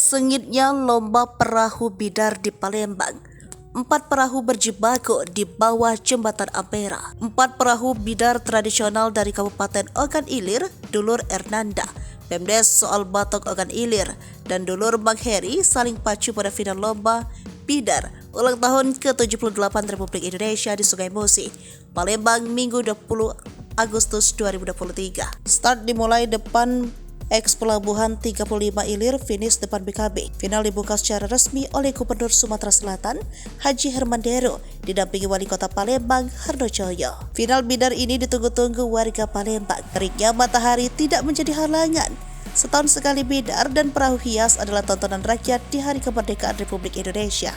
Sengitnya lomba perahu bidar di Palembang. 4 perahu berjibaku di bawah jembatan Ampera. 4 perahu bidar tradisional dari Kabupaten Ogan Ilir, Dulur Ernanda, Pemdes Soal Batok Ogan Ilir, dan Dulur Bang Heri saling pacu pada final lomba bidar ulang tahun ke-78 Republik Indonesia di Sungai Musi, Palembang, Minggu 20 Agustus 2023. Start dimulai depan Ex Pelabuhan 35 Ilir, finish depan BKB. Final dibuka secara resmi oleh Gubernur Sumatera Selatan, Haji Hermandero, didampingi Wali Kota Palembang, Hardojoyo. Final bidar ini ditunggu-tunggu warga Palembang. Teriknya matahari tidak menjadi halangan. Setahun sekali bidar dan perahu hias adalah tontonan rakyat di Hari Kemerdekaan Republik Indonesia.